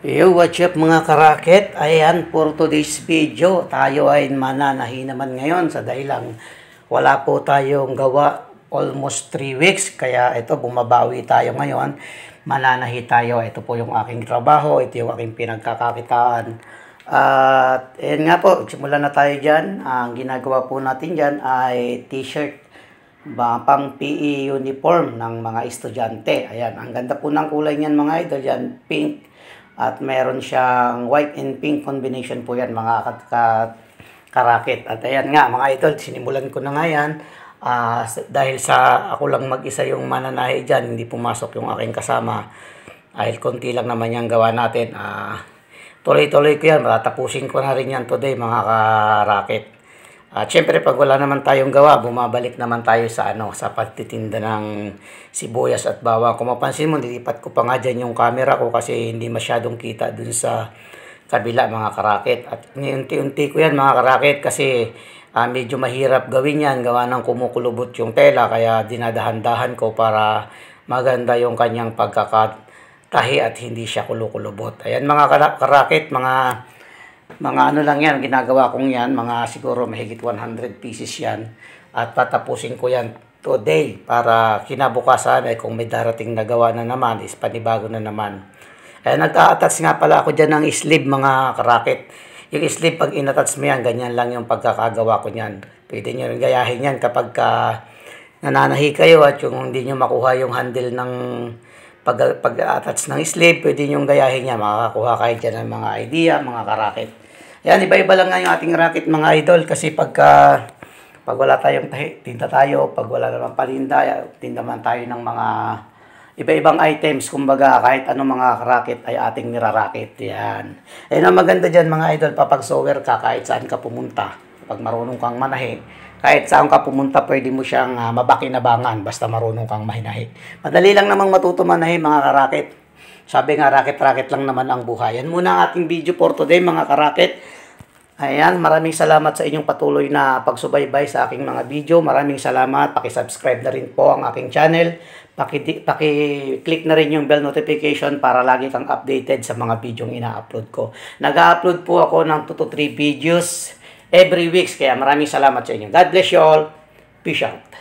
Yo, what's up mga karaket? Ayan, for today's video, tayo ay mananahi naman ngayon sa dahilang wala po tayong gawa almost 3 weeks. Kaya ito, bumabawi tayo ngayon. Mananahi tayo. Ito po yung aking trabaho. Ito yung aking pinagkakakitaan. At ayan nga po, simulan na tayo dyan. Ang ginagawa po natin dyan ay t-shirt, pang PE uniform ng mga estudyante. Ayan, ang ganda po ng kulay niyan mga idol. Yan, pink. At meron siyang white and pink combination po yan mga karakit. At ayan nga mga idol, sinimulan ko na nga yan. Dahil sa ako lang mag-isa yung mananahi dyan, hindi pumasok yung aking kasama. Dahil konti lang naman yung gawa natin. Tuloy-tuloy ko yan, tatapusin ko na rin yan today mga karakit. At syempre pag wala naman tayong gawa, bumabalik naman tayo sa sa pagtitinda ng sibuyas at bawang. Kung mapansin mo, nilipat ko pa nga dyan yung camera ko kasi hindi masyadong kita dun sa kabila mga karakit. At unti-unti ko yan mga karakit kasi medyo mahirap gawin yan. Gawa ng kumukulubot yung tela kaya dinadahan-dahan ko para maganda yung kanyang pagkakatahi at hindi siya kulukulubot. Ayan mga karakit, mga ano lang yan, ginagawa kong yan, mga siguro mahigit 100 pieces yan. At tatapusin ko yan today para kinabukasan ay kung may darating na gawa na naman, is panibago na naman. Nag-a-attach nga pala ako dyan ng sleeve mga karakit. Yung sleeve, pag in-attach mo yan, ganyan lang yung pagkakagawa ko yan. Pwede nyo rin gayahin yan kapag nananahi kayo at yung hindi nyo makuha yung handle ng pag-attach ng sleeve, pwede nyo gayahin yan. Makakakuha kayo dyan ng mga idea, mga karakit. Yan, iba-iba lang nga yung ating racket mga idol kasi pag wala tayong tinda tayo, pag wala naman paninda, tinda man tayo ng mga iba-ibang items, kumbaga kahit anong mga racket ay ating niraracket. Yan. Ayun ang maganda dyan mga idol, papag sower ka kahit saan ka pumunta. Pag marunong kang manahi, kahit saan ka pumunta, pwede mo siyang mabakinabangan basta marunong kang mahinahi. Madali lang namang matuto manahi mga karakit. Sabi nga, racket-racket lang naman ang buhay. Yan muna ang ating video for today mga karakit. Ayan, maraming salamat sa inyong patuloy na pagsubaybay sa aking mga video. Maraming salamat. Paki-subscribe na rin po ang aking channel. Paki-click na rin yung bell notification para lagi kang updated sa mga video ina-upload ko. Nag-upload po ako ng 2 to 3 videos every week. Kaya maraming salamat sa inyo. God bless you all. Peace out.